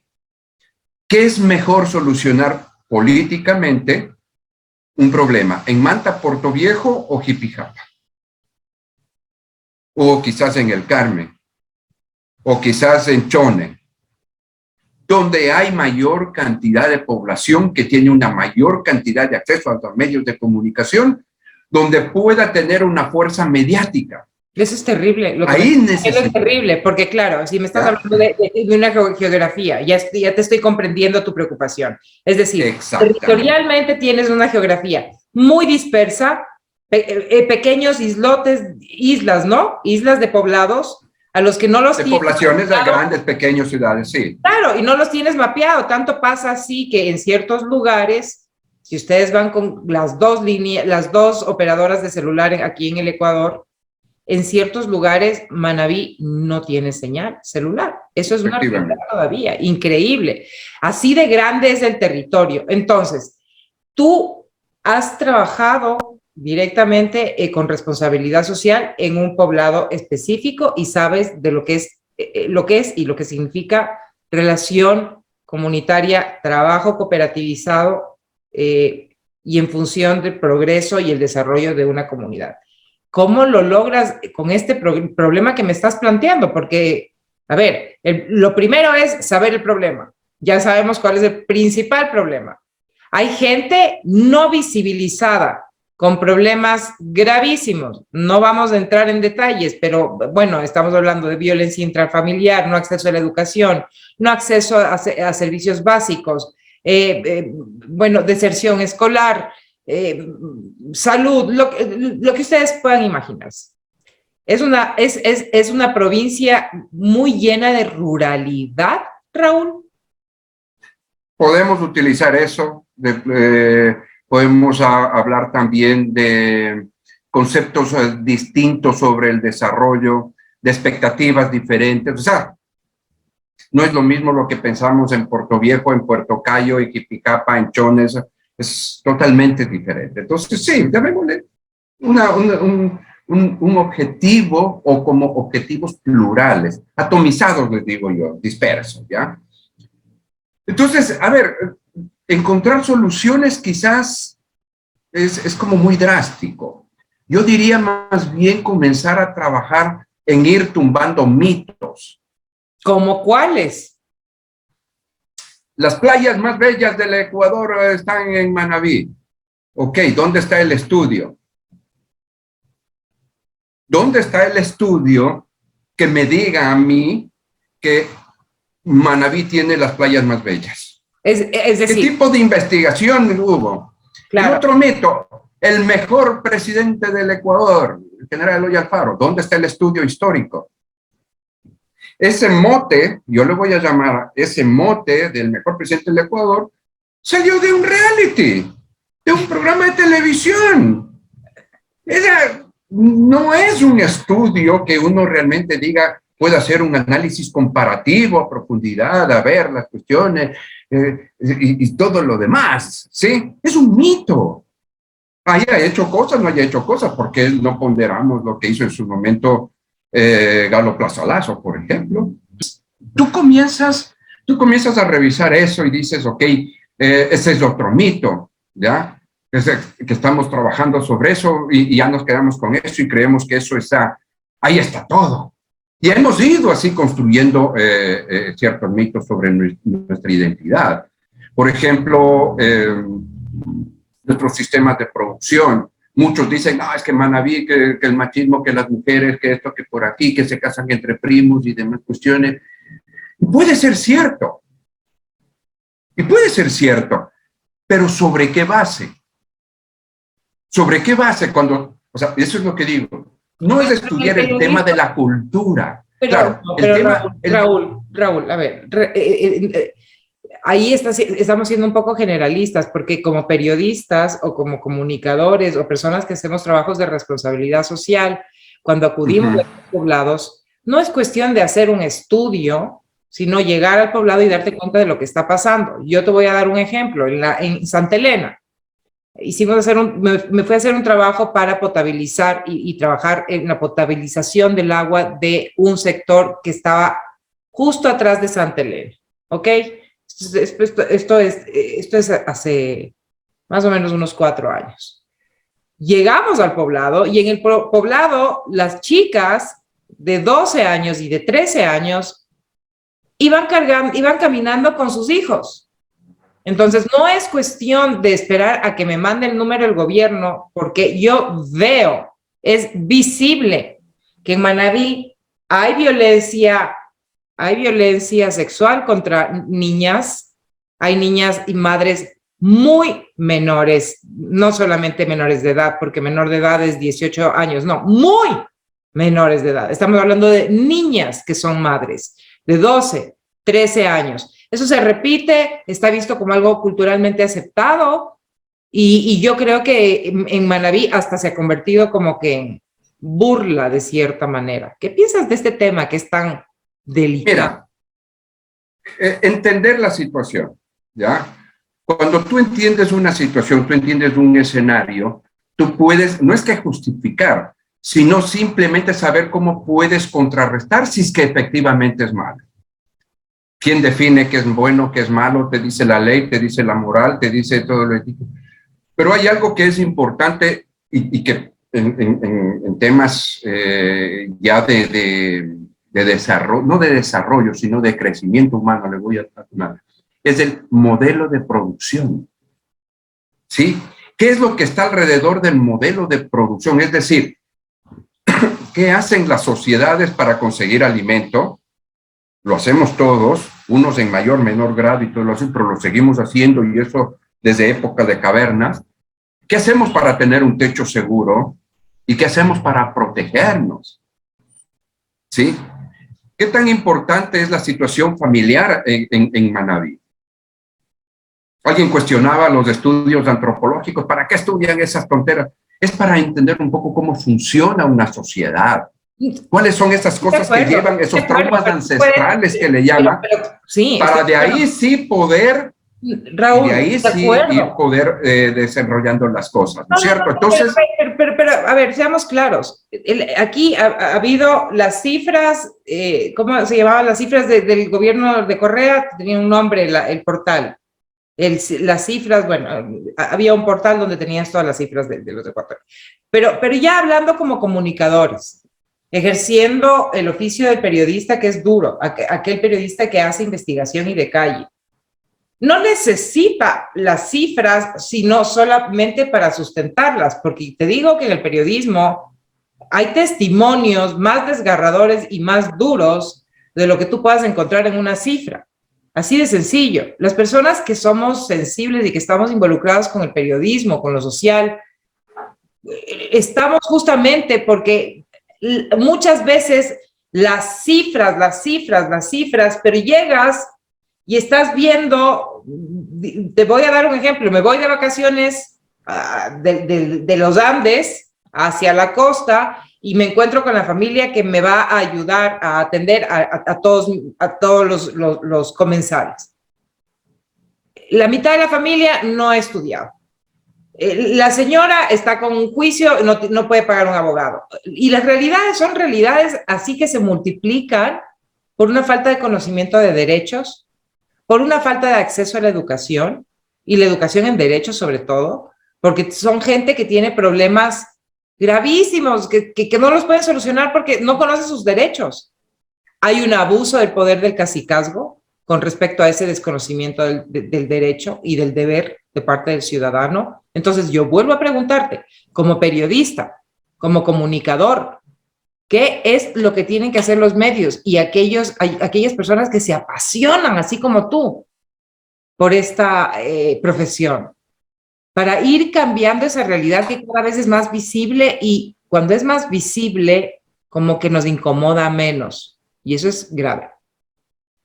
¿Qué es mejor solucionar políticamente un problema? ¿En Manta, Puerto Viejo o Jipijapa? O quizás en El Carmen, o quizás en Chone, donde hay mayor cantidad de población que tiene una mayor cantidad de acceso a los medios de comunicación, donde pueda tener una fuerza mediática. Eso es terrible. Ahí eso es terrible, porque claro, si me estás hablando de una geografía, ya te estoy comprendiendo tu preocupación. Es decir, territorialmente tienes una geografía muy dispersa, pequeños islas, ¿no? Islas de poblados a los que no los tienes. De poblaciones a grandes, pequeñas ciudades, sí. Claro, y no los tienes mapeado. Tanto pasa así que en ciertos lugares, si ustedes van con las dos operadoras de celular aquí en el Ecuador, en ciertos lugares Manabí no tiene señal celular. Eso es una realidad todavía increíble. Así de grande es el territorio. Entonces, tú has trabajado directamente con responsabilidad social en un poblado específico y sabes de lo que es y lo que significa relación comunitaria, trabajo cooperativizado y en función del progreso y el desarrollo de una comunidad. ¿Cómo lo logras con este problema que me estás planteando? Porque, a ver, lo primero es saber el problema. Ya sabemos cuál es el principal problema. Hay gente no visibilizada con problemas gravísimos. No vamos a entrar en detalles, pero bueno, estamos hablando de violencia intrafamiliar, no acceso a la educación, no acceso a servicios básicos, bueno, deserción escolar, salud, lo que ustedes puedan imaginarse. Es una provincia muy llena de ruralidad, Raúl. Podemos utilizar eso, podemos hablar también de conceptos distintos sobre el desarrollo, de expectativas diferentes. O sea, no es lo mismo lo que pensamos en Puerto Viejo, en Puerto Cayo, en Jipijapa, en Chones. Es totalmente diferente. Entonces, sí, llamémosle un objetivo o como objetivos plurales, atomizados, les digo yo, dispersos, ¿ya? Entonces, a ver, encontrar soluciones quizás es como muy drástico. Yo diría más bien comenzar a trabajar en ir tumbando mitos. ¿Cómo cuáles? Las playas más bellas del Ecuador están en Manabí. Ok, ¿dónde está el estudio? ¿Dónde está el estudio que me diga a mí que Manabí tiene las playas más bellas? Es decir, ¿qué tipo de investigación hubo? Claro. El otro mito, el mejor presidente del Ecuador, el general Eloy Alfaro, ¿dónde está el estudio histórico? Ese mote, yo le voy a llamar ese mote del mejor presidente del Ecuador, salió de un reality, de un programa de televisión. No es un estudio que uno realmente diga, puede hacer un análisis comparativo a profundidad, a ver las cuestiones y todo lo demás, ¿sí? Es un mito. Haya hecho cosas, no haya hecho cosas, porque no ponderamos lo que hizo en su momento Galo Plaza Lazo, por ejemplo. Tú comienzas a revisar eso y dices, ok, ese es otro mito, ¿ya? Que estamos trabajando sobre eso y ya nos quedamos con eso y creemos que eso está, ahí está todo. Y hemos ido así construyendo ciertos mitos sobre nuestra identidad. Por ejemplo, nuestros sistemas de producción. Muchos dicen, no, es que Manabí, que el machismo, que las mujeres, que esto, que por aquí, que se casan entre primos y demás cuestiones. Y puede ser cierto. Pero ¿sobre qué base? ¿Sobre qué base cuando, o sea, eso es lo que digo, no es estudiar el tema de la cultura. Pero, claro, Raúl, a ver, ahí estamos siendo un poco generalistas, porque como periodistas o como comunicadores o personas que hacemos trabajos de responsabilidad social, cuando acudimos a los poblados, no es cuestión de hacer un estudio sino llegar al poblado y darte cuenta de lo que está pasando. Yo te voy a dar un ejemplo. En Santa Elena, me fui a hacer un trabajo para potabilizar y trabajar en la potabilización del agua de un sector que estaba justo atrás de Santa Elena, ¿ok? Esto es hace más o menos unos 4 años. Llegamos al poblado y en el poblado las chicas de 12 años y de 13 años iban caminando con sus hijos. Entonces, no es cuestión de esperar a que me mande el número del gobierno, porque yo veo, es visible que en Manabí hay violencia sexual contra niñas, hay niñas y madres muy menores, no solamente menores de edad, porque menor de edad es 18 años, no, muy menores de edad. Estamos hablando de niñas que son madres, de 12, 13 años. Eso se repite, está visto como algo culturalmente aceptado y yo creo que en Manabí hasta se ha convertido como que en burla de cierta manera. ¿Qué piensas de este tema que es tan delicado? Mira, entender la situación, ¿ya? Cuando tú entiendes una situación, tú entiendes un escenario, tú puedes, no es que justificar, sino simplemente saber cómo puedes contrarrestar si es que efectivamente es malo. ¿Quién define qué es bueno, qué es malo? Te dice la ley, te dice la moral, te dice todo lo ético. Pero hay algo que es importante y que en temas ya de desarrollo, no de desarrollo, sino de crecimiento humano, le voy a hablar, es el modelo de producción. ¿Sí? ¿Qué es lo que está alrededor del modelo de producción? Es decir, ¿qué hacen las sociedades para conseguir alimento? Lo hacemos todos, unos en mayor, menor grado y todo lo así, pero lo seguimos haciendo y eso desde época de cavernas. ¿Qué hacemos para tener un techo seguro? ¿Y qué hacemos para protegernos? ¿Sí? ¿Qué tan importante es la situación familiar en Manabí? Alguien cuestionaba los estudios antropológicos. ¿Para qué estudian esas tonteras? Es para entender un poco cómo funciona una sociedad. ¿Cuáles son esas cosas que llevan esos traumas ancestrales que le llaman? Sí, para de ahí sí poder, Raúl, y de ahí sí ir poder desarrollando las cosas, ¿no es cierto? Entonces, pero, a ver, seamos claros. Aquí ha habido las cifras, ¿cómo se llamaban las cifras del gobierno de Correa? Tenía un nombre el portal. Las cifras, bueno, había un portal donde tenías todas las cifras de los ecuatorianos. Pero ya hablando como comunicadores, ejerciendo el oficio del periodista, que es duro, aquel periodista que hace investigación y de calle, no necesita las cifras, sino solamente para sustentarlas, porque te digo que en el periodismo hay testimonios más desgarradores y más duros de lo que tú puedas encontrar en una cifra. Así de sencillo. Las personas que somos sensibles y que estamos involucrados con el periodismo, con lo social, estamos justamente porque muchas veces las cifras, pero llegas y estás viendo, te voy a dar un ejemplo, me voy de vacaciones de los Andes hacia la costa y me encuentro con la familia que me va a ayudar a atender a todos los comensales. La mitad de la familia no ha estudiado. La señora está con un juicio, no puede pagar un abogado. Y las realidades son realidades así que se multiplican por una falta de conocimiento de derechos, por una falta de acceso a la educación, y la educación en derechos sobre todo, porque son gente que tiene problemas gravísimos, que no los pueden solucionar porque no conoce sus derechos. Hay un abuso del poder del cacicazgo con respecto a ese desconocimiento del derecho y del deber de parte del ciudadano. Entonces yo vuelvo a preguntarte, como periodista, como comunicador, ¿qué es lo que tienen que hacer los medios y aquellas personas que se apasionan, así como tú, por esta profesión, para ir cambiando esa realidad que cada vez es más visible y cuando es más visible, como que nos incomoda menos? Y eso es grave.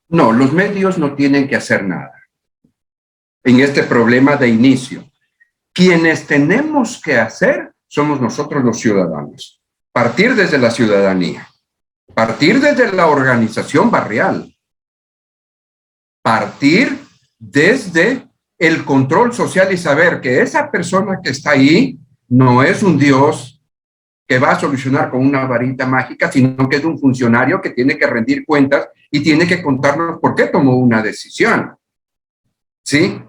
No, los medios no tienen que hacer nada en este problema de inicio. Quienes tenemos que hacer somos nosotros los ciudadanos. Partir desde la ciudadanía, partir desde la organización barrial, partir desde el control social y saber que esa persona que está ahí no es un Dios que va a solucionar con una varita mágica, sino que es un funcionario que tiene que rendir cuentas y tiene que contarnos por qué tomó una decisión. ¿Sí?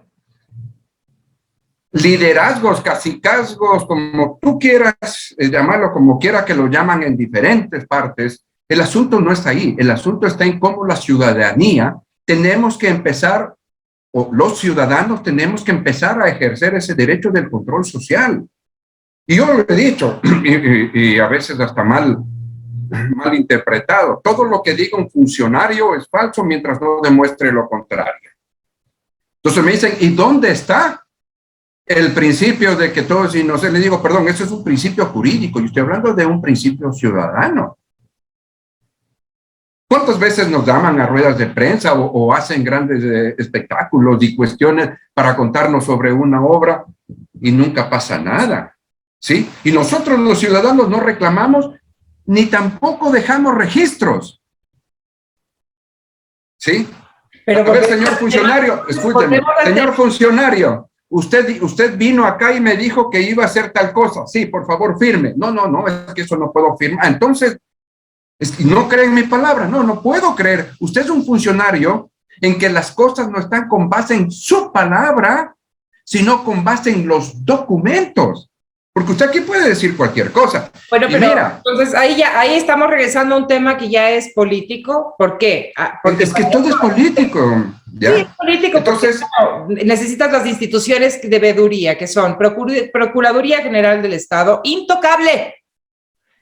Liderazgos, cacicazgos, como tú quieras llamarlo, como quiera que lo llaman en diferentes partes, el asunto no está ahí, el asunto está en cómo la ciudadanía tenemos que empezar, o los ciudadanos tenemos que empezar a ejercer ese derecho del control social. Y yo lo he dicho, y a veces hasta mal interpretado, todo lo que diga un funcionario es falso mientras no demuestre lo contrario. Entonces me dicen, ¿y dónde está el principio de que todos, y no sé, le digo, perdón, eso es un principio jurídico, y estoy hablando de un principio ciudadano? ¿Cuántas veces nos llaman a ruedas de prensa o hacen grandes espectáculos y cuestiones para contarnos sobre una obra y nunca pasa nada? ¿Sí? Y nosotros los ciudadanos no reclamamos ni tampoco dejamos registros. ¿Sí? Pero a ver, señor funcionario, escúcheme, señor funcionario, usted vino acá y me dijo que iba a hacer tal cosa. Sí, por favor, firme. No, es que eso no puedo firmar. Entonces, no cree en mi palabra. No puedo creer. Usted es un funcionario en que las cosas no están con base en su palabra, sino con base en los documentos. Porque usted aquí puede decir cualquier cosa. Bueno, pero mira, entonces ahí estamos regresando a un tema que ya es político. ¿Por qué? Porque es que todo es político. ¿Ya? Sí, es político. Entonces, necesitas las instituciones de veeduría, que son Procuraduría General del Estado, intocable.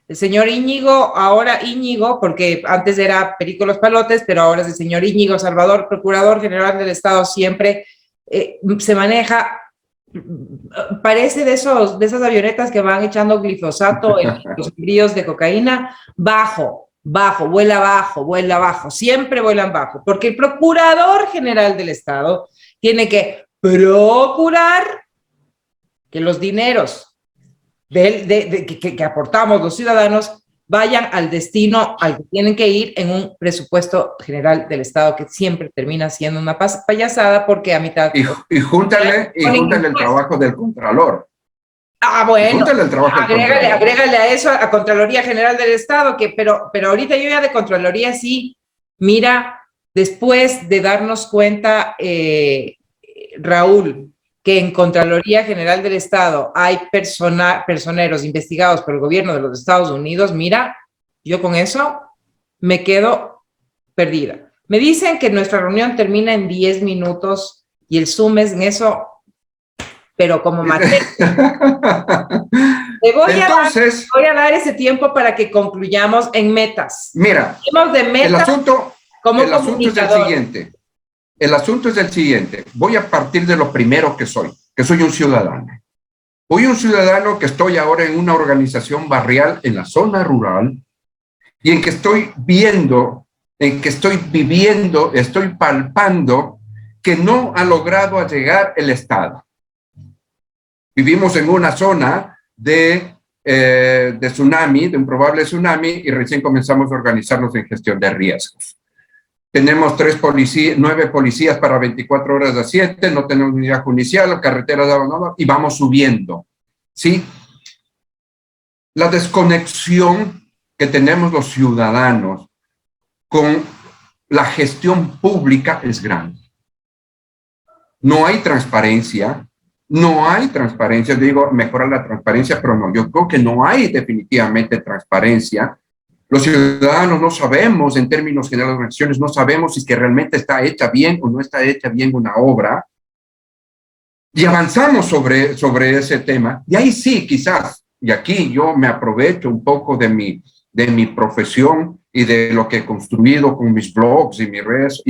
El señor Íñigo, ahora Íñigo, porque antes era Perico Los Palotes, pero ahora es el señor Íñigo Salvador, Procurador General del Estado, siempre se maneja. Parece de esas avionetas que van echando glifosato en los ríos de cocaína, vuela bajo, siempre vuelan bajo, porque el Procurador General del Estado tiene procurar que los dineros que aportamos los ciudadanos vayan al destino al que tienen que ir en un presupuesto general del Estado, que siempre termina siendo una payasada, porque a mitad... Y júntale el trabajo del Contralor. Bueno, agrégale a eso a Contraloría General del Estado, pero ahorita yo ya de Contraloría sí, mira, después de darnos cuenta, Raúl, que en Contraloría General del Estado hay personeros investigados por el gobierno de los Estados Unidos, mira, yo con eso me quedo perdida. Me dicen que nuestra reunión termina en 10 minutos y el Zoom es en eso, pero como materia. Voy a dar ese tiempo para que concluyamos en metas. Mira, el asunto es el siguiente. El asunto es el siguiente. Voy a partir de lo primero que soy un ciudadano. Soy un ciudadano que estoy ahora en una organización barrial en la zona rural y en que estoy viendo, en que estoy viviendo, estoy palpando que no ha logrado llegar el Estado. Vivimos en una zona de tsunami, de un probable tsunami, y recién comenzamos a organizarnos en gestión de riesgos. Tenemos 9 policías para 24 horas a 7, no tenemos unidad judicial, carreteras abandonadas, y vamos subiendo, ¿sí? La desconexión que tenemos los ciudadanos con la gestión pública es grande. No hay transparencia, digo, mejorar la transparencia, pero no, yo creo que no hay definitivamente transparencia. Los ciudadanos no sabemos, en términos generales de organizaciones, no sabemos si es que realmente está hecha bien o no está hecha bien una obra. Y avanzamos sobre ese tema. Y ahí sí, quizás, y aquí yo me aprovecho un poco de mi profesión y de lo que he construido con mis blogs y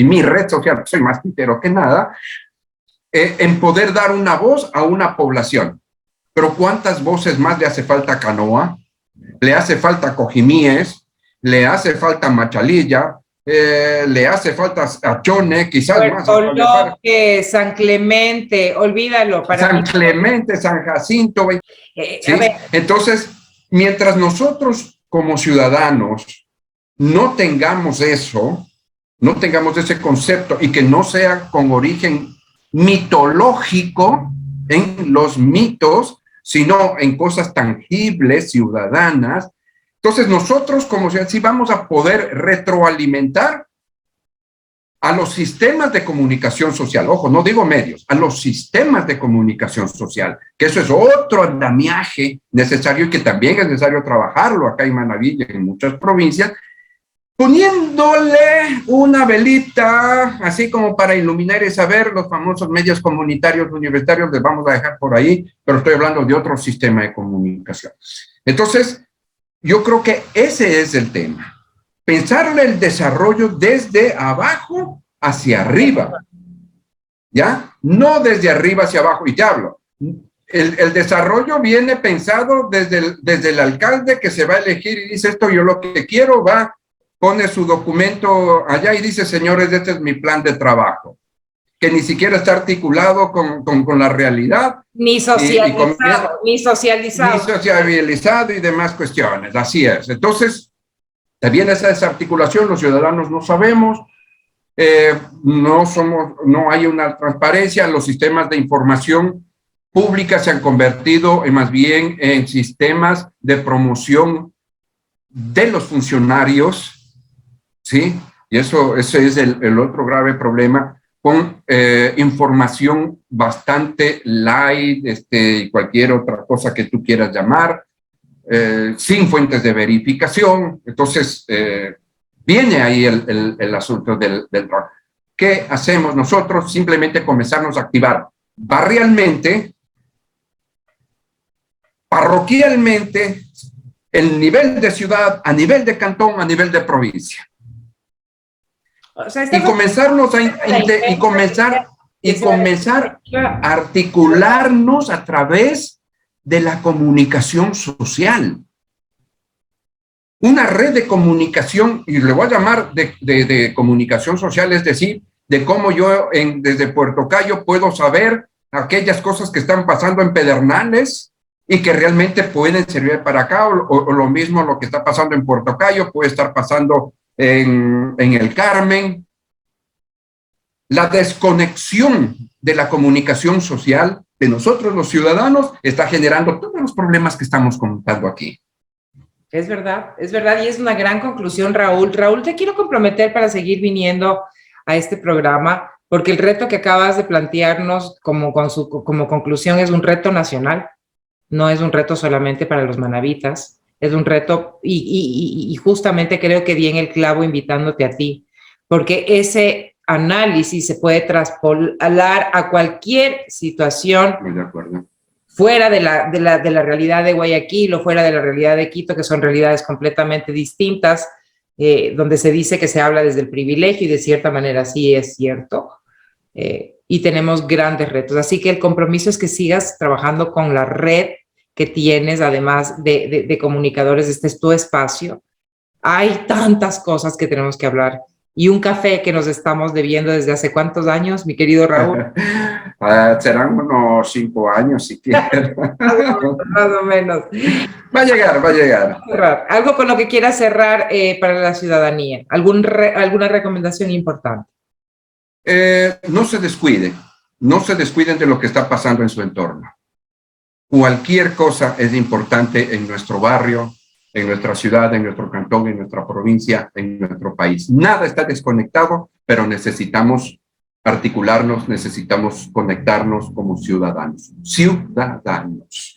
mi red social, soy más titero que nada, en poder dar una voz a una población. Pero ¿cuántas voces más le hace falta a Canoa? Le hace falta a Cojimíes, le hace falta a Machalilla, le hace falta a Chone, quizás más. Coloque, San Clemente, olvídalo. San Clemente, San Jacinto. ¿Sí? Entonces, mientras nosotros como ciudadanos no tengamos eso, no tengamos ese concepto y que no sea con origen mitológico en los mitos, sino en cosas tangibles, ciudadanas. Entonces nosotros como sociedad sí vamos a poder retroalimentar a los sistemas de comunicación social, ojo, no digo medios, a los sistemas de comunicación social, que eso es otro andamiaje necesario y que también es necesario trabajarlo acá en Manabí y en muchas provincias, poniéndole una velita, así como para iluminar y saber los famosos medios comunitarios universitarios, les vamos a dejar por ahí, pero estoy hablando de otro sistema de comunicación. Entonces, yo creo que ese es el tema. Pensarle el desarrollo desde abajo hacia arriba, ¿ya? No desde arriba hacia abajo, y te hablo. El desarrollo viene pensado desde el alcalde que se va a elegir y dice esto, yo lo que quiero, va, pone su documento allá y dice, señores, este es mi plan de trabajo, que ni siquiera está articulado con la realidad. Ni socializado, ni socializado. Ni socializado y demás cuestiones, así es. Entonces, también esa desarticulación, los ciudadanos no sabemos, no hay una transparencia, los sistemas de información pública se han convertido más bien en sistemas de promoción de los funcionarios, ¿sí? Y ese es el otro grave problema, con información bastante light, y cualquier otra cosa que tú quieras llamar, sin fuentes de verificación. Entonces, viene ahí el asunto del trabajo. ¿Qué hacemos nosotros? Simplemente comenzarnos a activar barrialmente, parroquialmente, el nivel de ciudad, a nivel de cantón, a nivel de provincia. O sea, Y comenzarnos comenzar a articularnos a través de la comunicación social. Una red de comunicación, y le voy a llamar de comunicación social, es decir, de cómo yo desde Puerto Cayo puedo saber aquellas cosas que están pasando en Pedernales y que realmente pueden servir para acá, o lo mismo lo que está pasando en Puerto Cayo puede estar pasando en el Carmen. La desconexión de la comunicación social de nosotros los ciudadanos está generando todos los problemas que estamos contando aquí. Es verdad, y es una gran conclusión, Raúl. Raúl, te quiero comprometer para seguir viniendo a este programa, porque el reto que acabas de plantearnos como conclusión es un reto nacional, no es un reto solamente para los manabitas, es un reto, y justamente creo que di en el clavo invitándote a ti, porque ese análisis se puede traspolar a cualquier situación. Muy de acuerdo. Fuera de la realidad de Guayaquil o fuera de la realidad de Quito, que son realidades completamente distintas, donde se dice que se habla desde el privilegio y de cierta manera sí es cierto, y tenemos grandes retos. Así que el compromiso es que sigas trabajando con la red que tienes, además de comunicadores. Este es tu espacio. Hay tantas cosas que tenemos que hablar. Y un café que nos estamos debiendo desde hace ¿cuántos años, mi querido Raúl? Serán unos 5 años, si quieres. Más o menos. Va a llegar. Algo con lo que quieras cerrar para la ciudadanía. ¿Alguna recomendación importante? No se descuiden de lo que está pasando en su entorno. Cualquier cosa es importante en nuestro barrio, en nuestra ciudad, en nuestro cantón, en nuestra provincia, en nuestro país. Nada está desconectado, pero necesitamos articularnos, necesitamos conectarnos como ciudadanos. Ciudadanos.